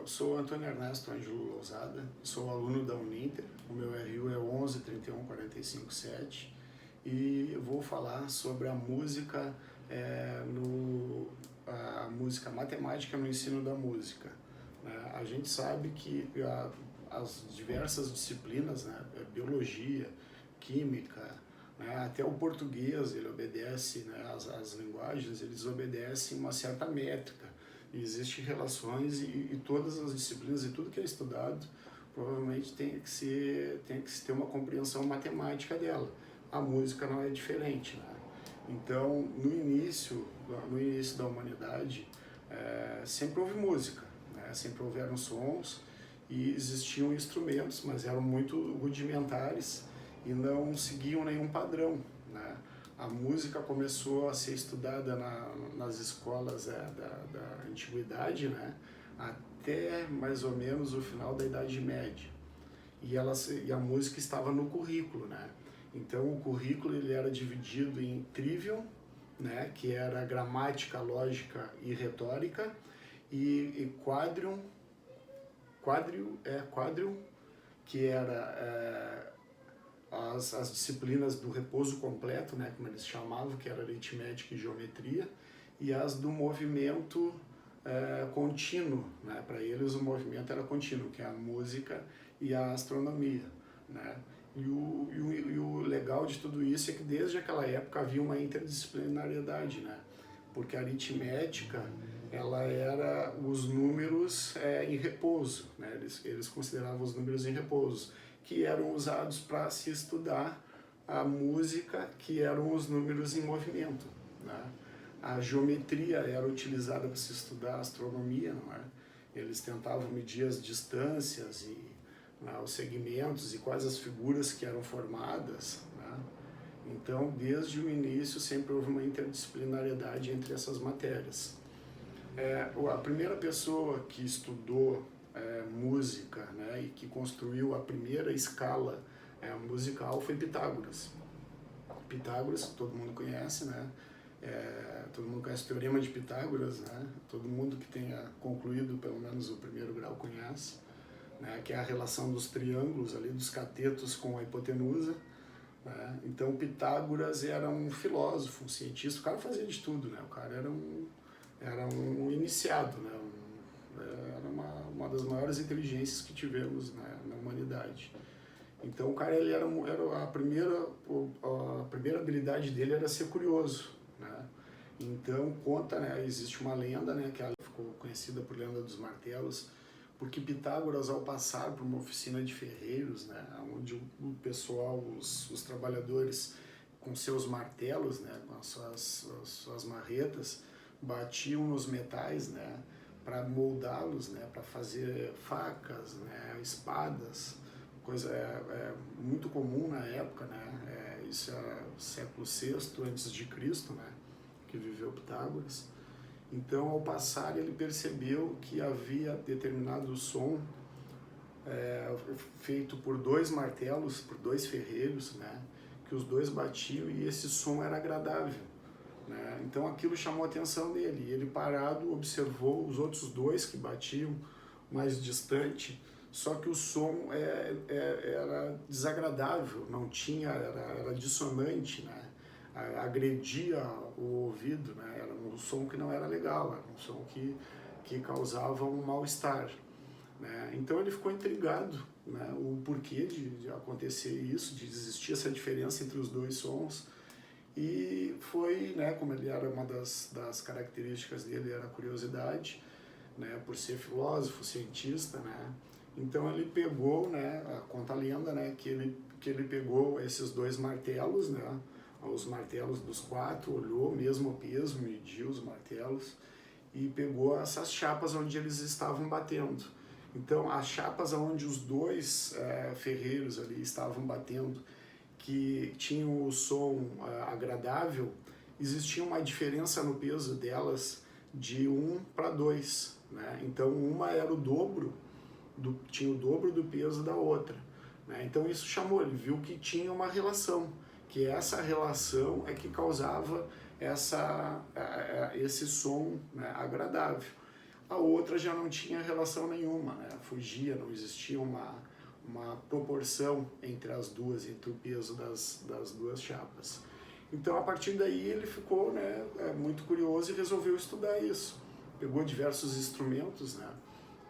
sou Antônio Ernesto Ângelo Lousada, sou aluno da Uninter, o meu RU é 11 31 45 7 e vou falar sobre a música, a música matemática no ensino da música. A gente sabe que as diversas disciplinas, né, biologia, química, né, até o português, ele obedece, né, as linguagens, eles obedecem uma certa métrica. Existem relações e todas as disciplinas e tudo que é estudado provavelmente tem que se ter uma compreensão matemática dela. A música não é diferente, né? Então, no início da humanidade, sempre houve música, né? Sempre houveram sons e existiam instrumentos, mas eram muito rudimentares e não seguiam nenhum padrão, né? A música começou a ser estudada nas escolas da antiguidade, né? Até mais ou menos o final da Idade Média. E a música estava no currículo, né? Então o currículo ele era dividido em trivium, né? Que era gramática, lógica e retórica, e quadrium, que era as disciplinas do repouso completo, né, como eles chamavam, que era aritmética e geometria, e as do movimento contínuo, né, para eles o movimento era contínuo, que é a música e a astronomia, né. E o legal de tudo isso é que desde aquela época havia uma interdisciplinariedade, né, porque a aritmética ela era os números em repouso, né, eles consideravam os números em repouso, que eram usados para se estudar a música, que eram os números em movimento, né? A geometria era utilizada para se estudar a astronomia, não é? Eles tentavam medir as distâncias e os segmentos e quais as figuras que eram formadas, né? Então, desde o início, sempre houve uma interdisciplinariedade entre essas matérias. A primeira pessoa que estudou música, né, e que construiu a primeira escala musical foi Pitágoras. Pitágoras, todo mundo conhece, né? Todo mundo conhece o Teorema de Pitágoras, né? Todo mundo que tenha concluído pelo menos o primeiro grau conhece, né? Que é a relação dos triângulos ali, dos catetos com a hipotenusa, né? Então Pitágoras era um filósofo, um cientista, o cara fazia de tudo, né? O cara era um iniciado, né? Era uma das maiores inteligências que tivemos, né, na humanidade. Então o cara ele era a primeira habilidade dele era ser curioso, né? Então conta, né, existe uma lenda, né, que ela ficou conhecida por lenda dos martelos, porque Pitágoras ao passar por uma oficina de ferreiros, né, onde o pessoal, os trabalhadores com seus martelos, né, com as suas marretas, batiam nos metais, né, para moldá-los, né, para fazer facas, né, espadas, coisa muito comum na época, né, isso é século VI antes de Cristo, né, que viveu Pitágoras. Então, ao passar, ele percebeu que havia determinado som feito por dois martelos, por dois ferreiros, né, que os dois batiam e esse som era agradável, né? Então aquilo chamou a atenção dele, e ele parado observou os outros dois que batiam mais distante, só que o som era desagradável, não tinha, era dissonante, né? Agredia o ouvido, né? Era um som que não era legal, era um som que causava um mal-estar, né? Então ele ficou intrigado, né? O porquê de acontecer isso, de existir essa diferença entre os dois sons. E foi, né, como ele era uma das características dele era a curiosidade, né, por ser filósofo, cientista, né, então ele pegou, né, conta a lenda, né, que ele pegou esses dois martelos, né, os martelos dos quatro, olhou o mesmo peso, mediu os martelos e pegou essas chapas onde eles estavam batendo. Então as chapas onde os dois ferreiros ali estavam batendo, que tinham o som agradável, existia uma diferença no peso delas de 1 para 2, né? Então uma era o dobro, tinha o dobro do peso da outra, né? Então isso chamou, ele viu que tinha uma relação, que essa relação é que causava esse som, né, agradável. a outra já não tinha relação nenhuma, né? Fugia, não existia uma proporção entre as duas, entre o peso das duas chapas. Então, a partir daí, ele ficou, né, muito curioso e resolveu estudar isso. Pegou diversos instrumentos, né?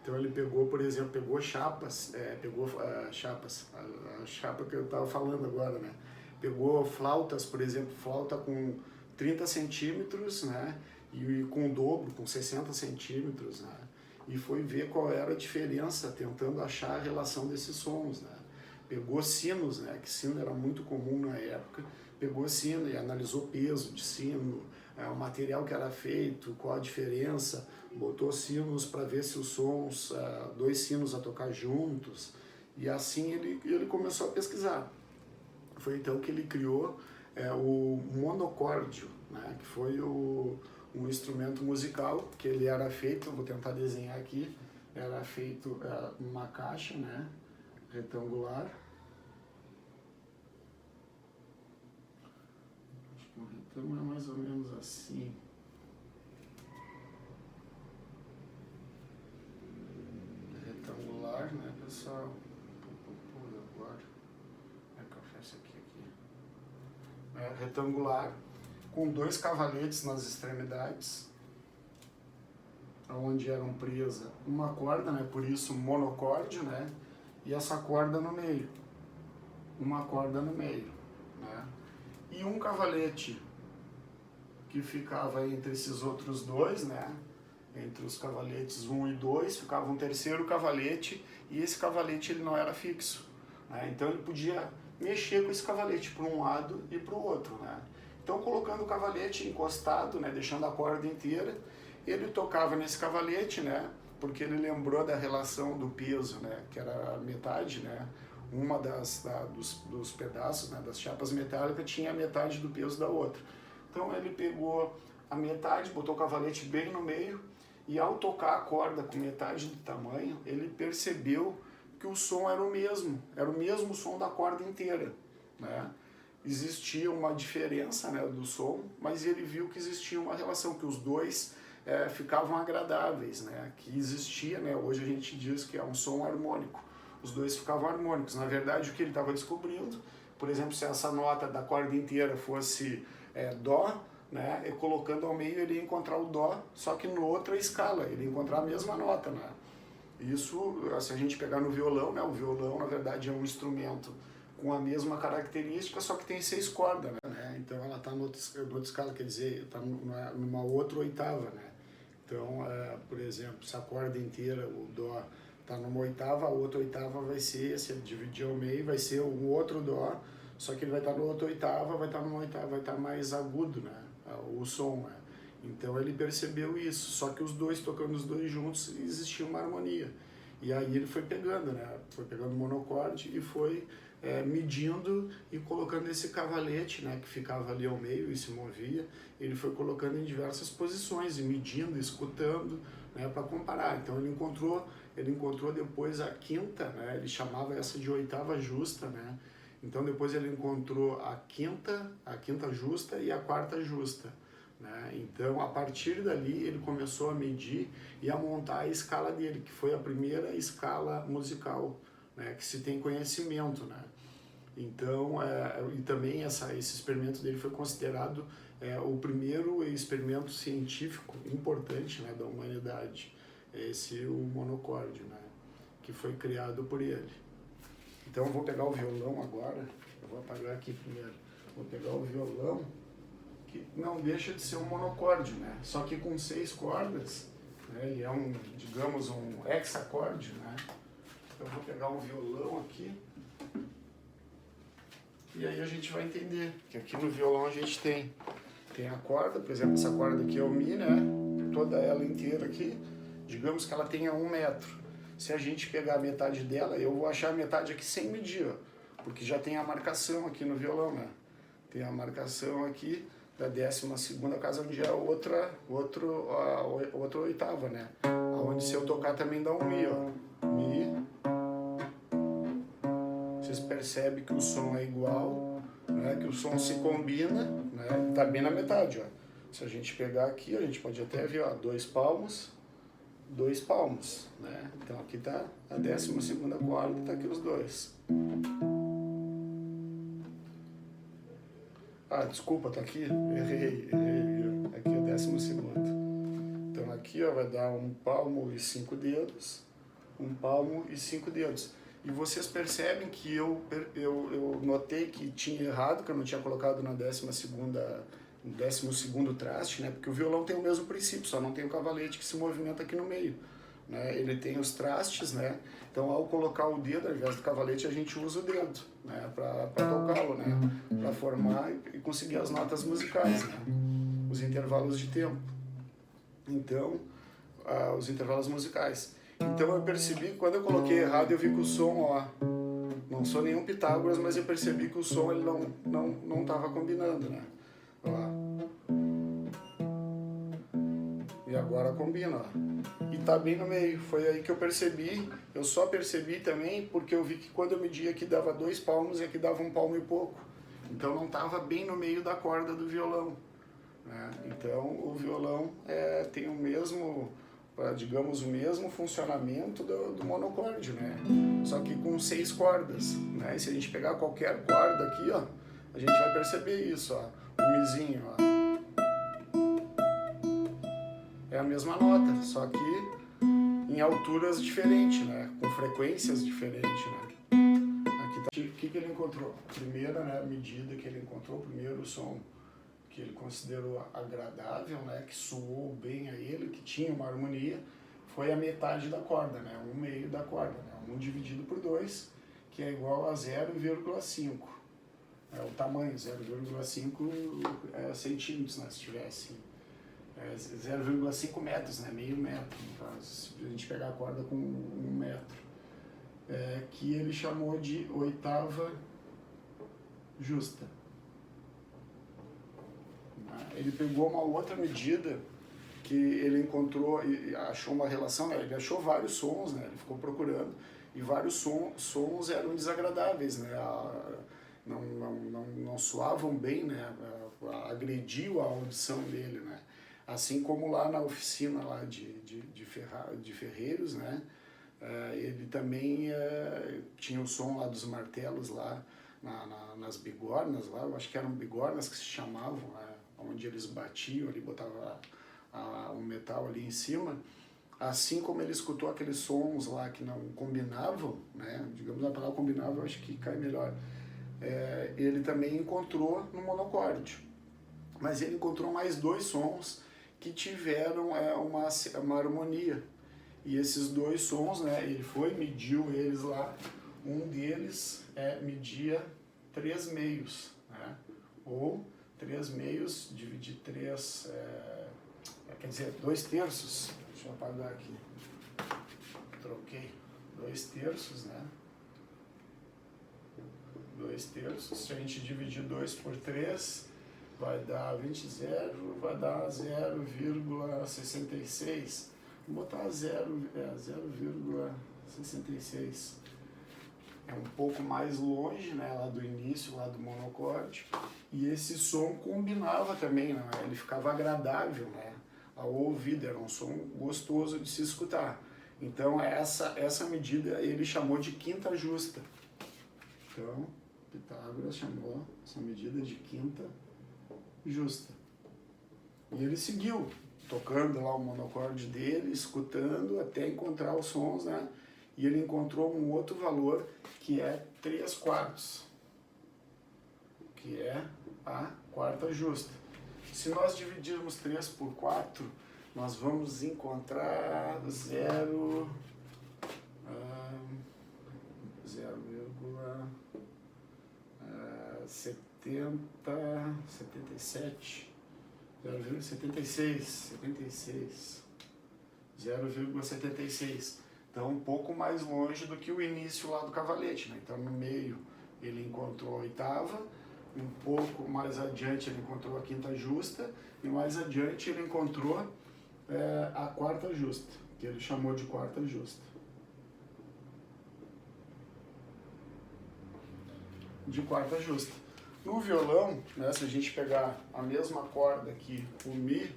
Então, ele pegou, por exemplo, pegou chapas, chapas, a chapa que eu estava falando agora, né? Pegou flautas, por exemplo, flauta com 30 centímetros, né? E com o dobro, com 60 centímetros, né? E foi ver qual era a diferença, tentando achar a relação desses sons, né? Pegou sinos, né? Que sino era muito comum na época. Pegou sino e analisou peso de sino, o material que era feito, qual a diferença, botou sinos para ver se os sons, dois sinos a tocar juntos, e assim ele começou a pesquisar. Foi então que ele criou o monocórdio, né, que foi um instrumento musical que ele era feito, vou tentar desenhar aqui, era feito numa caixa, né, retangular. Acho que o retângulo é mais ou menos assim. Retangular, né, pessoal? Agora. É que eu faço aqui. Retangular, com dois cavaletes nas extremidades, onde eram presa uma corda, né, por isso monocórdio, né, e essa corda no meio, uma corda no meio, né, e um cavalete que ficava entre esses outros dois, né, entre os cavaletes 1 e 2, ficava um terceiro cavalete, e esse cavalete ele não era fixo, né, então ele podia mexer com esse cavalete para um lado e para o outro, né. Então, colocando o cavalete encostado, né, deixando a corda inteira, ele tocava nesse cavalete, né, porque ele lembrou da relação do peso, né, que era a metade, né, uma dos pedaços, né, das chapas metálicas tinha a metade do peso da outra. Então, ele pegou a metade, botou o cavalete bem no meio, e ao tocar a corda com metade do tamanho, ele percebeu que o som era o mesmo som da corda inteira, né. Existia uma diferença, né, do som, mas ele viu que existia uma relação, que os dois ficavam agradáveis, né, que existia, né, hoje a gente diz que é um som harmônico, os dois ficavam harmônicos. Na verdade, o que ele estava descobrindo, por exemplo, se essa nota da corda inteira fosse Dó, né, e colocando ao meio ele ia encontrar o Dó, só que em outra escala, ele ia encontrar a mesma nota, né. Isso, se a gente pegar no violão, né, o violão, na verdade, é um instrumento com a mesma característica, só que tem 6 cordas, né? Então ela está em outra escala, quer dizer, está numa outra oitava, né? Então, por exemplo, se a corda inteira, o Dó, está numa oitava, a outra oitava vai ser, se ele dividir ao meio, vai ser um outro Dó, só que ele vai estar na outra oitava, vai estar numa oitava, vai estar mais agudo, né? O som, né? Então ele percebeu isso, só que os dois, tocando os dois juntos, existia uma harmonia. E aí ele foi pegando, né? Foi pegando o monocorde e foi medindo e colocando esse cavalete, né, que ficava ali ao meio e se movia, ele foi colocando em diversas posições e medindo, escutando, né, para comparar. Então ele encontrou depois a quinta, né, ele chamava essa de oitava justa, né. Então depois ele encontrou a quinta justa e a quarta justa, né. Então a partir dali ele começou a medir e a montar a escala dele, que foi a primeira escala musical, né, que se tem conhecimento, né. Então, e também esse experimento dele foi considerado o primeiro experimento científico importante, né, da humanidade, o monocórdio, né, que foi criado por ele. Então eu vou pegar o violão agora, eu vou apagar aqui primeiro, vou pegar o violão, que não deixa de ser um monocórdio, né, só que com 6 cordas, né, ele é digamos, um hexacórdio, né. Eu vou pegar um violão aqui, e aí a gente vai entender que aqui no violão a gente tem a corda, por exemplo, essa corda aqui é o Mi, né? Toda ela inteira aqui, digamos que ela tenha 1 metro. Se a gente pegar a metade dela, eu vou achar a metade aqui sem medir, ó, porque já tem a marcação aqui no violão, né? Tem a marcação aqui da 12ª casa, onde é outra oitava, né? Onde se eu tocar também dá um Mi, ó. Mi. Vocês percebem que o som é igual, né, que o som se combina, né, tá bem na metade, ó. Se a gente pegar aqui, a gente pode até ver, ó, 2 palmos, 2 palmos, né? Então aqui tá a 12ª corda, tá aqui os dois. Ah, desculpa, tá aqui? Errei. Aqui é o 12º. Então aqui, ó, vai dar 1 palmo e 5 dedos. 1 palmo e 5 dedos. E vocês percebem que eu notei que tinha errado, que eu não tinha colocado na 12º traste, né? Porque o violão tem o mesmo princípio, só não tem o cavalete que se movimenta aqui no meio, né? Ele tem os trastes, né? Então, ao colocar o dedo, ao invés do cavalete, a gente usa o dedo, né? Para tocá-lo, né? Para formar e conseguir as notas musicais, né? Os intervalos de tempo. Então, os intervalos musicais. Então eu percebi que quando eu coloquei errado, eu vi que o som, ó, não sou nenhum Pitágoras, mas eu percebi que o som ele não estava combinando, né? Ó. E agora combina, ó. E tá bem no meio. Foi aí que eu percebi. Eu só percebi também porque eu vi que quando eu media aqui dava 2 palmos e aqui dava 1 palmo e pouco. Então não estava bem no meio da corda do violão, né? Então o violão tem o mesmo, digamos, o mesmo funcionamento do monocorde, né? Só que com 6 cordas, né? E se a gente pegar qualquer corda aqui, ó, a gente vai perceber isso, ó. O mizinho, ó. É a mesma nota, só que em alturas diferentes, né? Com frequências diferentes, né? Aqui tá. O que ele encontrou? A primeira, né, medida que ele encontrou, o primeiro som que ele considerou agradável, né, que soou bem a ele, que tinha uma harmonia, foi a metade da corda, né, 1/2 da corda, né, 1 dividido por 2, que é igual a 0,5. É o tamanho, 0,5 centímetros, né, se tivesse 0,5 metros, né, meio metro, no caso, se a gente pegar a corda com 1 metro, que ele chamou de oitava justa. Ele pegou uma outra medida que ele encontrou e achou uma relação, né? Ele achou vários sons, né? Ele ficou procurando e vários sons eram desagradáveis, né? Não soavam bem, né? Agrediu a audição dele, né? Assim como lá na oficina lá de ferreiros, né? Ele também tinha o som lá dos martelos lá nas bigornas lá, eu acho que eram bigornas que se chamavam, né? Onde eles batiam, ele botava o metal ali em cima, assim como ele escutou aqueles sons lá que não combinavam, né? Digamos, a palavra combinava, eu acho que cai melhor, ele também encontrou no monocorde, mas ele encontrou mais 2 sons que tiveram uma harmonia, e esses 2 sons, né, ele mediu eles lá, um deles media 3 meios, né? Ou 3 meios dividir 3, quer dizer, 2 terços. Deixa eu apagar aqui. Troquei. 2 terços, né? 2 terços. Se a gente dividir 2 por 3, vai dar 20, vai dar 0,66. Vou botar 0,66. É um pouco mais longe, né, lá do início, lá do monocorde, e esse som combinava também, né, ele ficava agradável, né, ao ouvido, era um som gostoso de se escutar. Então essa medida ele chamou de quinta justa. Então Pitágoras chamou essa medida de quinta justa. E ele seguiu tocando lá o monocorde dele, escutando até encontrar os sons, né? E ele encontrou um outro valor que é 3/4, que é a quarta justa. Se nós dividirmos 3 por 4, nós vamos encontrar 0,76. Então, um pouco mais longe do que o início lá do cavalete, né? Então, no meio ele encontrou a oitava, um pouco mais adiante ele encontrou a quinta justa, e mais adiante ele encontrou a quarta justa, que ele chamou de quarta justa. De quarta justa. No violão, né, se a gente pegar a mesma corda aqui, o Mi,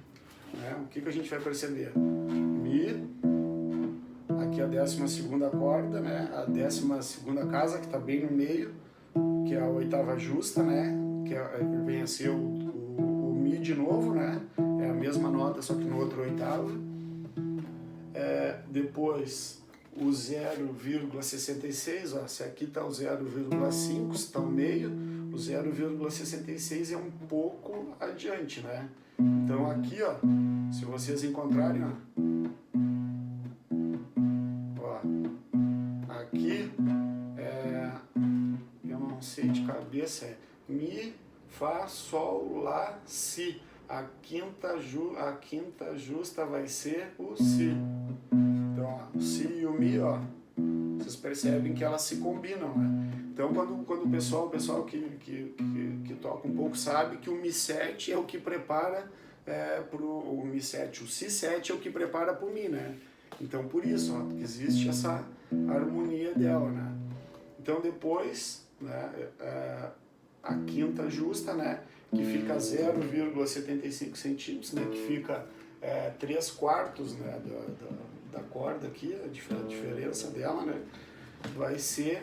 né, o que a gente vai perceber? Mi, 12ª corda, né? A 12ª casa, que está bem no meio, que é a oitava justa, né? Que vem a ser o Mi de novo, né? É a mesma nota, só que no outro oitava. Depois o 0,66, ó, se aqui está o 0,5, se está o meio, o 0,66 é um pouco adiante, né? Então aqui, ó, se vocês encontrarem, ó, aqui, eu não sei de cabeça, é Mi, Fá, Sol, Lá, Si. A quinta justa vai ser o Si. Então, ó, o Si e o Mi, ó, vocês percebem que elas se combinam, né? Então, quando o pessoal que toca um pouco sabe que o Mi7 é o que prepara o Mi7, o Si7 é o que prepara para o Mi, né? Então, por isso, ó, existe essa harmonia dela, né? Então, depois, né, a quinta justa, né, que fica 0,75 centímetros, né, que fica 3/4, né, da corda aqui, a diferença dela, né, vai ser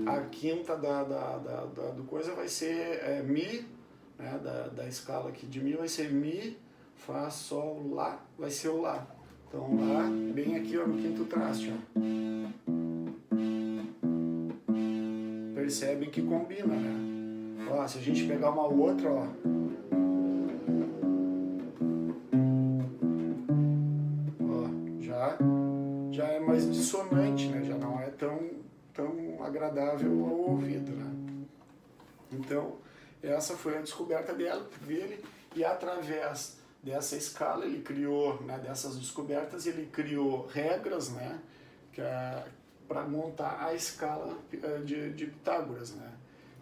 a quinta do coisa, vai ser Mi, né, da escala aqui de Mi, vai ser Mi, Fá, Sol, Lá, vai ser o Lá. Então, Lá, bem aqui, ó, no quinto traste, ó. Percebem que combina, né? Ó, se a gente pegar uma outra, ó, já é mais dissonante, né? Já não é tão agradável ao ouvido, né? Então, essa foi a descoberta dele, e através dessa escala ele criou, né, dessas descobertas, ele criou regras, né, para montar a escala de Pitágoras, né?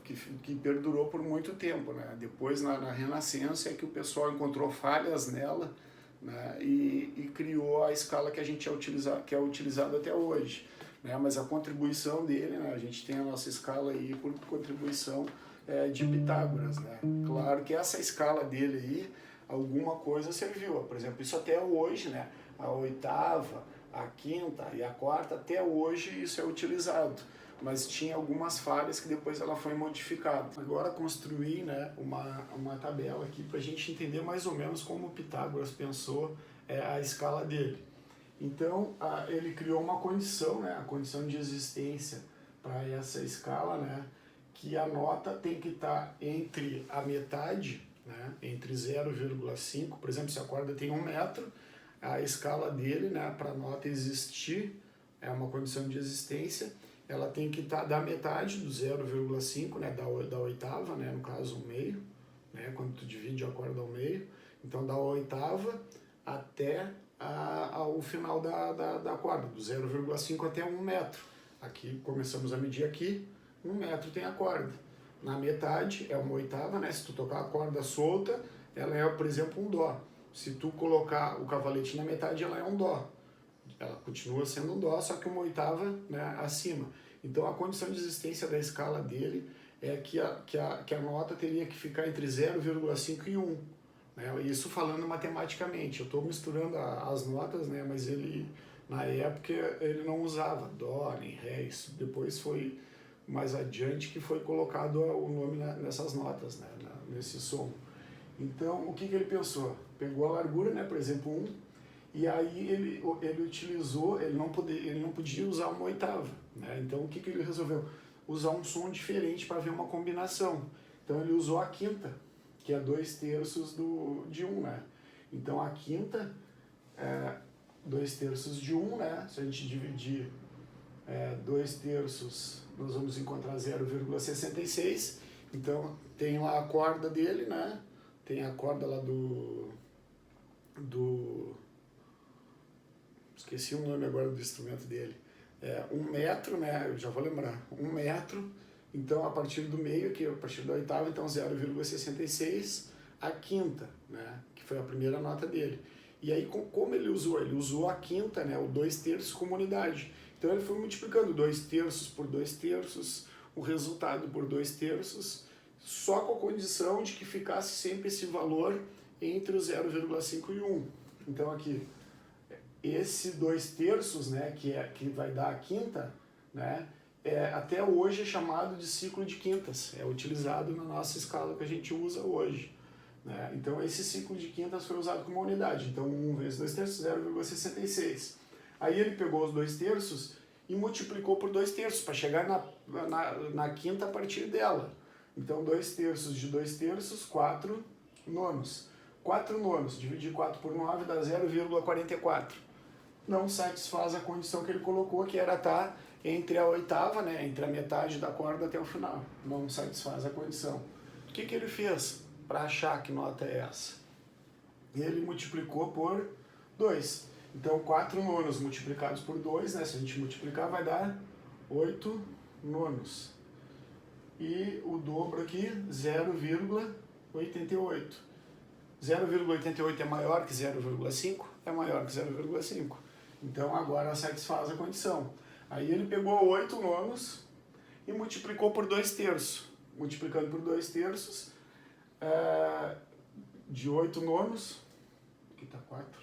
Que perdurou por muito tempo, né? Depois, na Renascença, é que o pessoal encontrou falhas nela, né? E criou a escala que a gente que é utilizada até hoje, né? Mas a contribuição dele, né? A gente tem a nossa escala aí por contribuição de Pitágoras, né? Claro que essa escala dele aí, alguma coisa serviu. Por exemplo, isso até hoje, né? A oitava, a quinta e a quarta, até hoje isso é utilizado. Mas tinha algumas falhas que depois ela foi modificada. Agora construí, né, uma tabela aqui para a gente entender mais ou menos como o Pitágoras pensou a escala dele. Então, ele criou uma condição, né, a condição de existência para essa escala, né, que a nota tem que estar entre a metade, né, entre 0,5, por exemplo, se a corda tem 1 metro, a escala dele, né, para a nota existir, é uma condição de existência, ela tem que estar da metade do 0,5, né, da oitava, né, no caso o meio, né, quando tu divide a corda ao meio, então da oitava até o final da corda, do 0,5 até 1 metro. Aqui começamos a medir aqui, 1 metro tem a corda. Na metade é uma oitava, né, se tu tocar a corda solta, ela é, por exemplo, um dó. Se tu colocar o cavalete na metade, ela é um dó. Ela continua sendo um dó, só que uma oitava, né, acima. Então a condição de existência da escala dele é que a nota teria que ficar entre 0,5 e 1. Né? Isso falando matematicamente. Eu estou misturando as notas, né, mas ele, na época, ele não usava dó nem ré. Isso depois foi mais adiante que foi colocado o nome nessas notas, né, nesse som. Então, o que ele pensou? Pegou a largura, né, por exemplo, 1, e aí ele utilizou, ele não podia usar uma oitava, né? Então o que ele resolveu? Usar um som diferente para ver uma combinação. Então ele usou a quinta, que é 2/3 de 1, né? Então a quinta é 2/3 de 1, né? Se a gente dividir 2/3, nós vamos encontrar 0,66. Então tem lá a corda dele, né? Tem a corda lá esqueci o nome agora do instrumento dele. 1 metro, né? Eu já vou lembrar. 1 metro. Então, a partir do meio, que a partir da oitava, então 0,66, a quinta, né? Que foi a primeira nota dele. E aí, como ele usou? Ele usou a quinta, né? O 2/3 como unidade. Então, ele foi multiplicando 2/3 por 2/3, o resultado por 2/3, só com a condição de que ficasse sempre esse valor entre o 0,5 e 1. Então, aqui, esse 2/3, né, que vai dar a quinta, né, até hoje é chamado de ciclo de quintas, é utilizado na nossa escala que a gente usa hoje. Né? Então esse ciclo de quintas foi usado como unidade, então 1 vezes 2/3, 0,66. Aí ele pegou os 2/3 e multiplicou por 2/3 para chegar na quinta a partir dela. Então 2/3 de 2/3, 4 nonos. 4 nonos, dividir 4 por 9 dá 0,44. Não satisfaz a condição que ele colocou, que era estar entre a oitava, né, entre a metade da corda até o final. Não satisfaz a condição. O que ele fez para achar que nota é essa? Ele multiplicou por 2. Então 4 nonos multiplicados por 2, né, se a gente multiplicar vai dar 8 nonos. E o dobro aqui, 0,88. 0,88 é maior que 0,5? É maior que 0,5. Então agora satisfaz a condição. Aí ele pegou 8 nonos e multiplicou por 2/3. Multiplicando por 2/3, de 8 nonos, aqui está 4,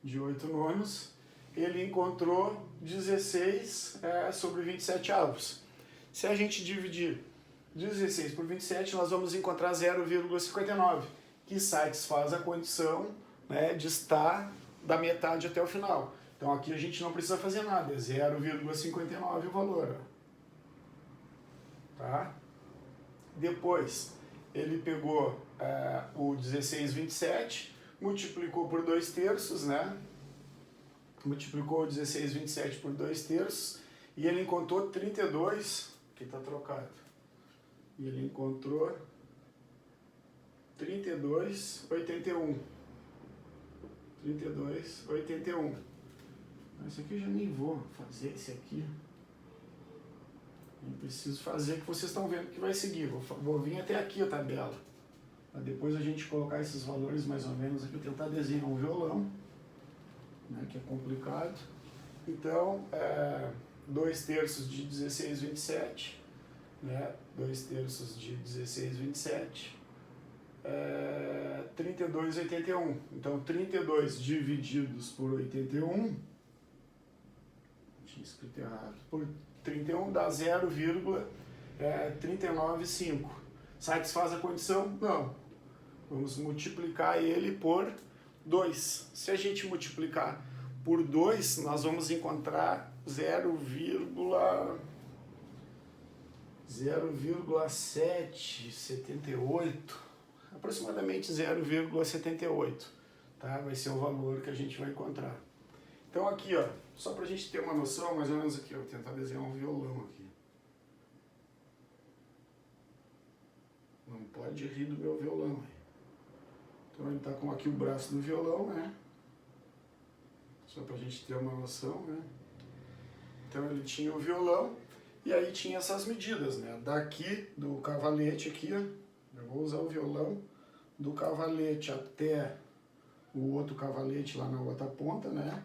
de 8 nonos, ele encontrou 16 sobre 27 avos. Se a gente dividir 16 por 27, nós vamos encontrar 0,59, que satisfaz a condição, né, de estar da metade até o final. Então aqui a gente não precisa fazer nada, é 0,59 o valor. Ó. Tá? Depois ele pegou o 16,27, multiplicou por 2/3, né? Multiplicou o 16,27 por 2/3 e ele encontrou 32, que está trocado. E ele encontrou 32,81. 32,81. Esse aqui eu já nem vou fazer, esse aqui. Não preciso fazer, que vocês estão vendo que vai seguir. Vou vir até aqui a tabela. Para depois a gente colocar esses valores mais ou menos aqui, tentar desenhar um violão, né, que é complicado. Então, 2/3 de 16,27, né, 2/3 de 16,27, 32,81. Então, 32 divididos por 81, tinha escrito errado, por 31 dá 0,395. Satisfaz a condição? Não. Vamos multiplicar ele por 2. Se a gente multiplicar por 2, nós vamos encontrar 0,778, aproximadamente 0,78, tá? Vai ser o valor que a gente vai encontrar. Então aqui, ó, só para a gente ter uma noção, mais ou menos aqui, eu vou tentar desenhar um violão aqui. Não pode rir do meu violão. Então ele está com aqui o braço do violão, né? Só para a gente ter uma noção, né? Então ele tinha o violão e aí tinha essas medidas, né? Daqui do cavalete aqui, ó, eu vou usar o violão, do cavalete até o outro cavalete lá na outra ponta, né?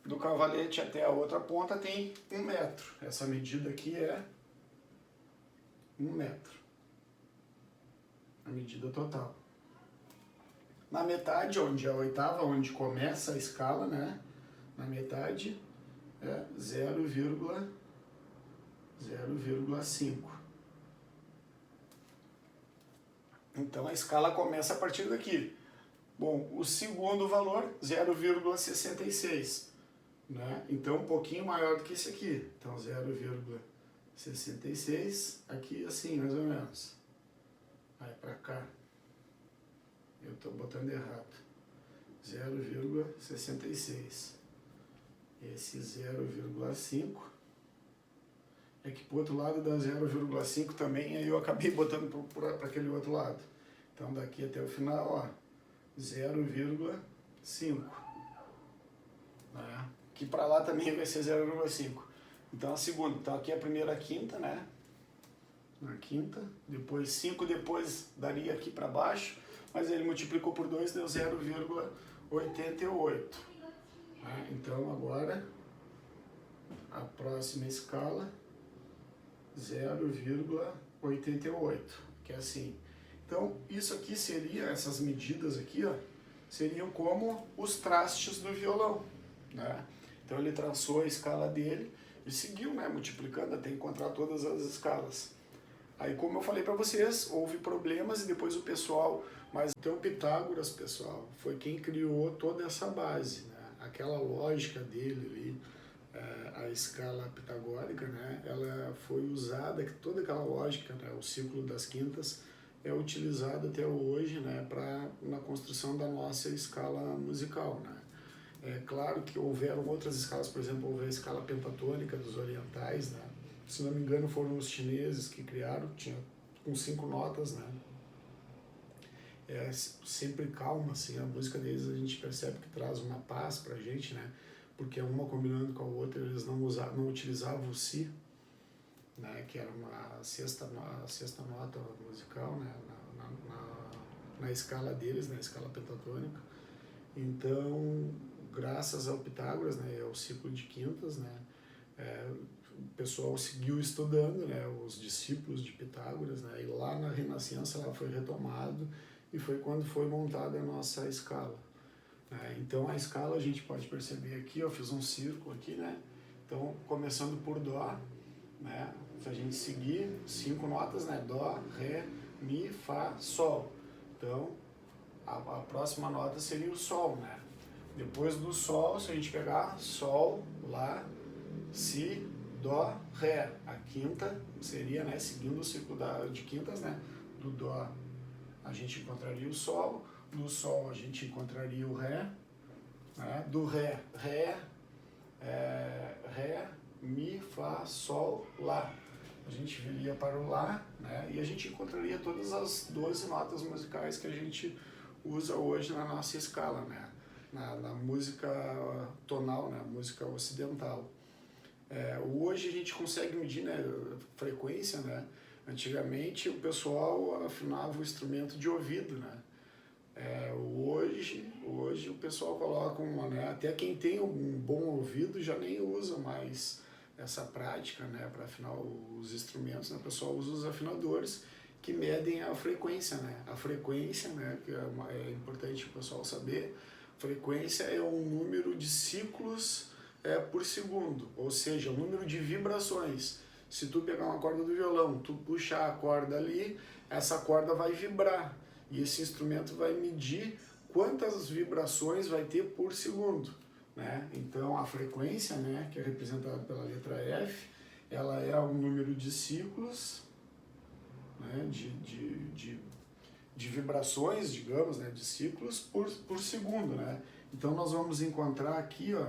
Do cavalete até a outra ponta tem 1 metro. Essa medida aqui é 1 metro. A medida total. Na metade, onde é a oitava, onde começa a escala, né? Na metade é 0,5. Então a escala começa a partir daqui. Bom, o segundo valor, 0,66. Né? Então um pouquinho maior do que esse aqui. Então 0,66, aqui assim, mais ou menos. Vai para cá. Eu estou botando errado. 0,66. Esse 0,5 é que para o outro lado dá 0,5 também, aí eu acabei botando para aquele outro lado. Então daqui até o final, ó, 0,5. Né? Que para lá também vai ser 0,5. Então a segunda, então aqui é a primeira quinta, né? Na quinta, depois 5, depois daria aqui para baixo, mas ele multiplicou por 2, deu 0,88. Né? Então agora, a próxima escala, 0,88, que é assim. Então isso aqui seria, essas medidas aqui, ó, seriam como os trastes do violão, né? Então ele traçou a escala dele e seguiu, né, multiplicando até encontrar todas as escalas. Aí, como eu falei para vocês, houve problemas e depois o pessoal... Mas então Pitágoras, pessoal, foi quem criou toda essa base, né? Aquela lógica dele ali, a escala pitagórica, né? Ela foi usada, toda aquela lógica, né? O ciclo das quintas é utilizado até hoje, né? Na construção da nossa escala musical, né? É claro que houveram outras escalas, por exemplo, houve a escala pentatônica dos orientais, né? Se não me engano foram os chineses que criaram, tinha com 5 notas, né? É sempre calma, assim, a música deles a gente percebe que traz uma paz pra gente, né? Porque uma combinando com a outra, eles não utilizavam o si, né? Que era a sexta nota musical, né? Na escala deles, na escala pentatônica. Então, graças ao Pitágoras, né? Ao ciclo de quintas, né? O pessoal seguiu estudando, né? Os discípulos de Pitágoras, né? E lá na Renascença ela foi retomado e foi quando foi montada a nossa escala. Então a escala a gente pode perceber aqui, eu fiz um círculo aqui, né? Então começando por Dó, né? Se a gente seguir 5 notas, né? Dó, Ré, Mi, Fá, Sol. Então a próxima nota seria o Sol, né? Depois do Sol, se a gente pegar Sol, Lá, Si, Dó, Ré. A quinta seria, né? Seguindo o ciclo de quintas, né? Do Dó a gente encontraria o Sol, do Sol a gente encontraria o Ré, né? Do Ré, Ré, Mi, Fá, Sol, Lá. A gente viria para o Lá, né? E a gente encontraria todas as 12 notas musicais que a gente usa hoje na nossa escala, né? Na música tonal, né? Música ocidental. Hoje a gente consegue medir, né, frequência, né? Antigamente o pessoal afinava o instrumento de ouvido, né? Hoje o pessoal coloca né? Até quem tem um bom ouvido já nem usa mais essa prática, né? Para afinar os instrumentos, né? O pessoal usa os afinadores que medem a frequência, né? A frequência, né? Que é importante o pessoal saber. Frequência é um número de ciclos por segundo, ou seja, o número de vibrações. Se tu pegar uma corda do violão, tu puxar a corda ali, essa corda vai vibrar e esse instrumento vai medir quantas vibrações vai ter por segundo, né? Então a frequência, né, que é representada pela letra F, ela é um número de ciclos, né, de vibrações, digamos, né, de ciclos por segundo, né? Então nós vamos encontrar aqui, ó,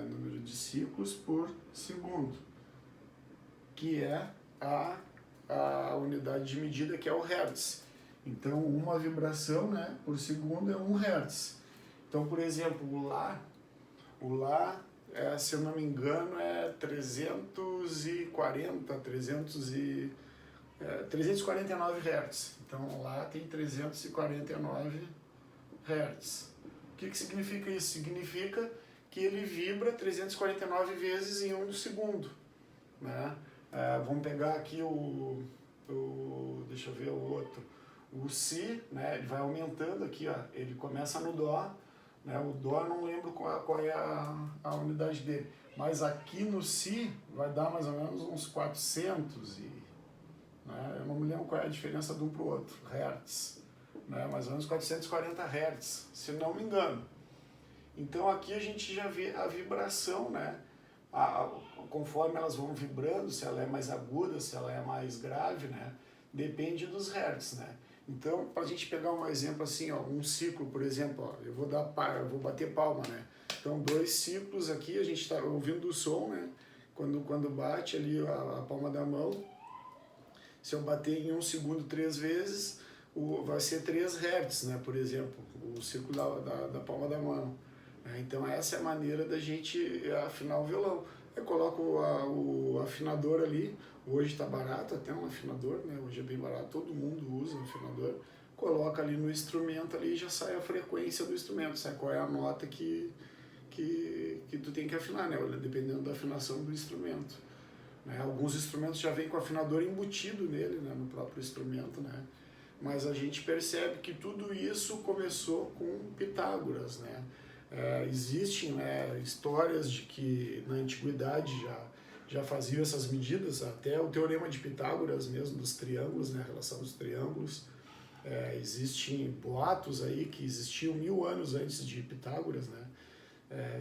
número de ciclos por segundo, que é a unidade de medida, que é o Hertz. Então, uma vibração, né, por segundo é 1 Hertz. Então, por exemplo, o Lá se eu não me engano, é 349 Hertz. Então, lá tem 349 Hertz. O que significa isso? Significa que ele vibra 349 vezes em 1 segundo, né? Vamos pegar aqui deixa eu ver o outro, o Si, né? Ele vai aumentando aqui, ó. Ele começa no Dó, né? O Dó eu não lembro qual é a unidade dele, mas aqui no Si vai dar mais ou menos uns 400 né? Eu não me lembro qual é a diferença de um para o outro, Hertz, né? Mais ou menos 440 Hertz, se não me engano. Então aqui a gente já vê a vibração, né? Conforme elas vão vibrando, se ela é mais aguda, se ela é mais grave, né? Depende dos hertz, né? Então, para a gente pegar um exemplo assim, ó, um ciclo, por exemplo, ó, eu vou bater palma, né? Então, 2 ciclos aqui, a gente está ouvindo o som, né? Quando bate ali a palma da mão, se eu bater em 1 segundo 3 vezes, vai ser 3 hertz, né? Por exemplo, o ciclo da palma da mão. Então essa é a maneira da gente afinar o violão. Eu coloco o afinador ali, hoje está barato até um afinador, né? Hoje é bem barato, todo mundo usa um afinador. Coloca ali no instrumento ali e já sai a frequência do instrumento, sai qual é a nota que tu tem que afinar, né? Dependendo da afinação do instrumento. Né? Alguns instrumentos já vêm com o afinador embutido nele, né? No próprio instrumento, né? mas a gente percebe que tudo isso começou com Pitágoras, né? Existem, né, histórias de que na antiguidade já faziam essas medidas, até o Teorema de Pitágoras mesmo, dos triângulos, né, a relação dos triângulos. Existem boatos aí que existiam 1000 anos antes de Pitágoras, né?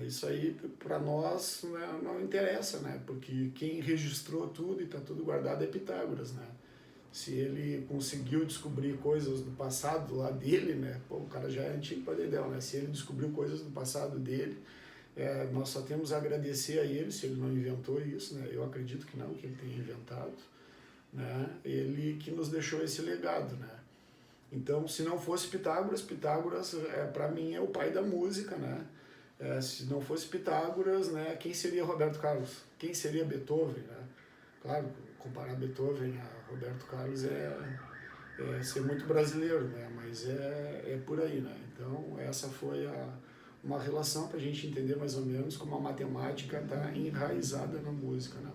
Isso aí para nós, né, não interessa, né? Porque quem registrou tudo e está tudo guardado é Pitágoras, né? Se ele conseguiu descobrir coisas do passado lá dele, né? Pô, o cara já é antigo para dedéu, né? Se ele descobriu coisas do passado dele, nós só temos a agradecer a ele, se ele não inventou isso, né? Eu acredito que não, que ele tenha inventado, né? Ele que nos deixou esse legado, né? Então, se não fosse Pitágoras, Pitágoras para mim é o pai da música, né? Se não fosse Pitágoras, né? Quem seria Roberto Carlos? Quem seria Beethoven, né? Claro, comparar Beethoven a Roberto Carlos é ser muito brasileiro, né? Mas é por aí, né? Então, essa foi uma relação para a gente entender mais ou menos como a matemática está enraizada na música, né?